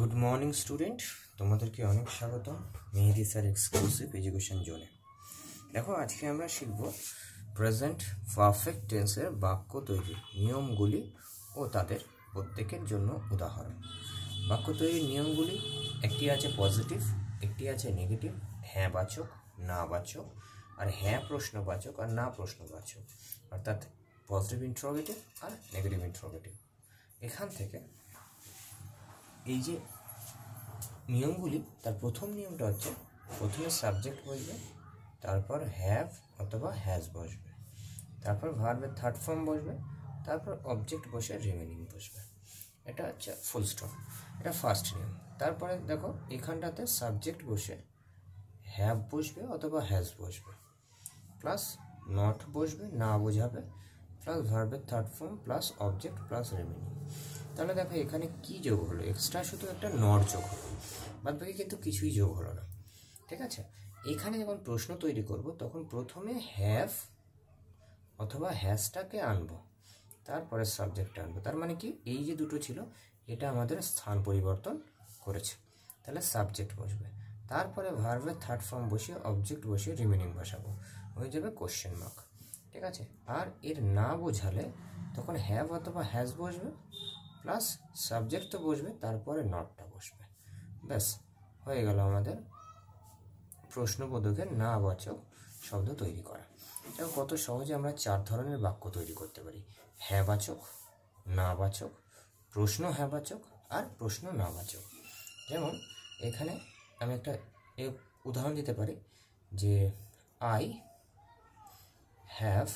Good morning student, তোমাদেরকে অনেক স্বাগত মেহেদি স্যার এক্সক্লুসিভ এডুকেশন জোনে। দেখো, আজকে আমরা শিখব প্রেজেন্ট পারফেক্ট টেন্সের বাক্য তৈরির নিয়মগুলি ও তাদের প্রত্যেকের জন্য উদাহরণ। বাক্য তৈরির নিয়মগুলি একটি আছে পজিটিভ, একটি আছে নেগেটিভ, হ্যাঁ বাচক, না বাচক, আর হ্যাঁ প্রশ্নবাচক আর না প্রশ্নবাচক, অর্থাৎ পজিটিভ ইন্ট্রোগেটিভ আর নেগেটিভ ইন্ট্রোগেটিভ। এখান থেকে এই যে নিয়মগুলি, তার প্রথম নিয়মটা হচ্ছে প্রথমে সাবজেক্ট বসবে, তারপর হ্যাভ অথবা হ্যাজ বসবে, তারপর ভার্বের থার্ড ফর্ম বসবে, তারপর অবজেক্ট বসে রিমেনিং বসবে। এটা হচ্ছে ফুল স্টপ, এটা ফার্স্ট নিয়ম। তারপরে দেখো, এখানটাতে সাবজেক্ট বসে হ্যাভ বসবে অথবা হ্যাজ বসবে, প্লাস নট বসবে, না বোঝাবে, প্লাস ভার্বের third form plus object plus remaining. তাহলে দেখো এখানে কি যোগ হলো, এক্সট্রা শুধু একটা নট যোগ হলো, বাদ বাকি কিন্তু কিছুই যোগ হলো না। ঠিক আছে, এখানে যখন প্রশ্ন তৈরি করব তখন প্রথমে হ্যাভ অথবা হ্যাজটাকে আনবো, তারপরে সাবজেক্টটা আনবো। তার মানে কি, এই যে দুটো ছিল এটা আমাদের স্থান পরিবর্তন করেছে, তাহলে সাবজেক্ট বসবে, তারপরে ভার্বের থার্ড ফর্ম বসিয়ে অবজেক্ট বসিয়ে রিমেনিং বসাবো, হয়ে যাবে কোশ্চেন মার্ক। ঠিক আছে, আর এর না বোঝালে তখন হ্যাভ অথবা হ্যাজ বসবে, প্লাস সাবজেক্ট তো বসবে, তারপরে নটটা বসবে। ব্যাস হয়ে গেল আমাদের প্রশ্নবোধকের না বাচক শব্দ তৈরি করা। এবং কত সহজে আমরা 4 ধরনের বাক্য তৈরি করতে পারি: হ্যাঁ বাচক, না বাচক, প্রশ্ন হ্যাঁ বাচক আর প্রশ্ন না বাচক। যেমন এখানে আমি একটা উদাহরণ দিতে পারি যে আই হ্যাভ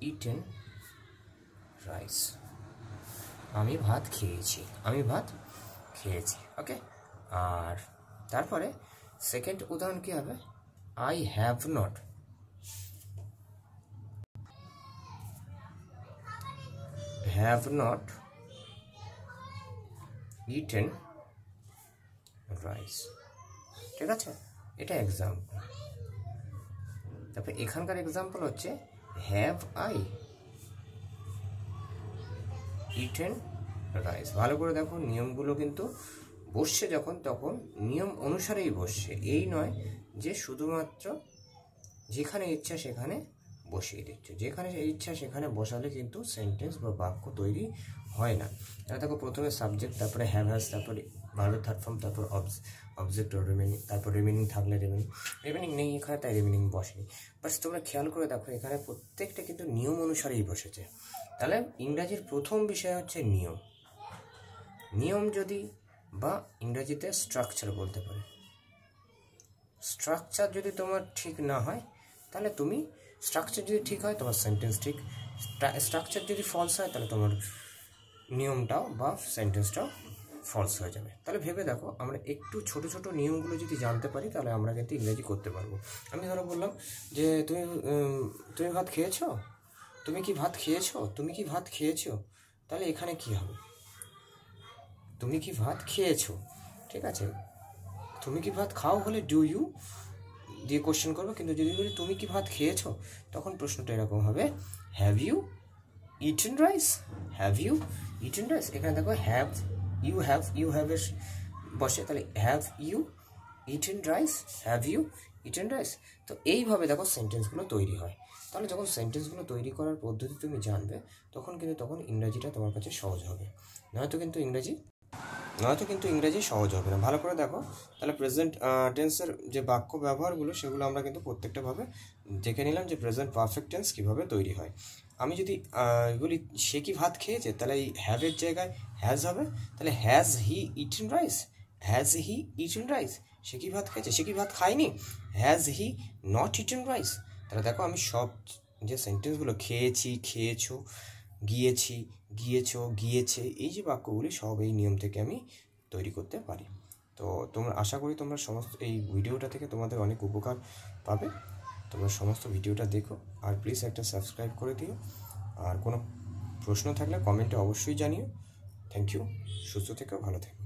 ইটেন রাইস। আমি ভাত খেয়েছি, আমি ভাত খেয়েছি। ওকে, আর তারপরে সেকেন্ড উদাহরণ কি হবে, I have not eaten rice. ঠিক আছে, এটা এক্সাম্পল। তারপরে এখানকার এক্সাম্পল হচ্ছে হ্যাভ আই ইটেন রাইস। ভালো করে দেখো, নিয়মগুলো কিন্তু বসছে যখন তখন নিয়ম অনুসারেই বসছে, এই নয় যে শুধুমাত্র যেখানে ইচ্ছা সেখানে বসিয়ে দিচ্ছ। যেখানে ইচ্ছা সেখানে বসালে কিন্তু সেন্টেন্স বা বাক্য তৈরি হয় না। তাহলে দেখো, প্রথমে সাবজেক্ট, তারপরে হ্যাভ হ্যাজ, তারপরে ভার্বের থার্ড ফর্ম, তারপর অবজেক্ট ও রিমেনিং, তারপর রিমেনিং থাকলে রিমেনিং নেই এখানে, তাই রিমেনিং বসেনি। বাট তোমরা খেয়াল করে দেখো, এখানে প্রত্যেকটা কিন্তু নিয়ম অনুসারেই বসেছে। তাহলে ইংরাজির প্রথম বিষয় হচ্ছে নিয়ম। নিয়ম যদি, বা ইংরাজিতে স্ট্রাকচার বলতে পারে, স্ট্রাকচার যদি তোমার ঠিক না হয় তাহলে তুমি, স্ট্রাকচার যদি ঠিক হয় তোমার সেন্টেন্স ঠিক, স্ট্রাকচার যদি ফলস হয় তাহলে তোমার নিয়মটাও বা সেন্টেন্সটাও ফলস হয়ে যাবে। তাহলে ভেবে দেখো, আমরা একটু ছোট ছোট নিয়মগুলো যদি জানতে পারি তাহলে আমরা কিন্তু ইংরেজি করতে পারবো। আমি ধরো বললাম যে তুমি ভাত খেয়েছো, তুমি কি ভাত খেয়েছো, তুমি কি ভাত খেয়েছো, তাহলে এখানে কি হবে, তুমি কি ভাত খেয়েছো। ঠিক আছে, তুমি কি ভাত খাও হলে ডু ইউ দিয়ে কোশ্চেন করবো, কিন্তু যদি বলি তুমি কি ভাত খেয়েছো তখন প্রশ্নটা এরকম হবে, have you eaten rice, have you eaten rice. এখানে দেখো হ্যাভ ইউ হ্যাভের বসে, তাহলে have you eaten rice, have you eaten rice. তো এইভাবে দেখো সেন্টেন্সগুলো তৈরি হয়। তাহলে যখন সেন্টেন্সগুলো তৈরি করার পদ্ধতি তুমি জানবে তখন ইংরাজিটা তোমার কাছে সহজ হবে, নয়তো কিন্তু ইংরাজি সহজ হবে না। ভালো করে দেখো, তাহলে প্রেজেন্ট টেন্সের যে বাক্য ব্যবহারগুলো সেগুলো আমরা কিন্তু প্রত্যেকটাভাবে দেখে নিলাম যে প্রেজেন্ট পারফেক্ট টেন্স কীভাবে তৈরি হয়। আমি যদি বলি সে কি ভাত খেয়েছে, তাহলে এই হ্যাভের জায়গায় হ্যাজ হবে, তাহলে has he eaten rice, has he eaten rice. সে কি ভাত খেয়েছে, সে কি ভাত খায়নি, has he not eaten rice. তাহলে দেখো, আমি সব যে সেন্টেন্সগুলো খেয়েছি, খেয়েছো, গিয়েছি, গিয়েছো, গিয়েছে, এই যে বাক্যগুলি সব এই নিয়ম থেকে আমি তৈরি করতে পারি। তো তোমরা, আশা করি তোমরা সমস্ত এই ভিডিওটা থেকে তোমাদের অনেক উপকার পাবে। তোমরা সমস্ত ভিডিওটা দেখো, আর প্লিজ একটা সাবস্ক্রাইব করে দিও। আর কোনো প্রশ্ন থাকলে কমেন্টে অবশ্যই জানিও। থ্যাংক ইউ, সুস্থ থেকো, ভালো থেকো।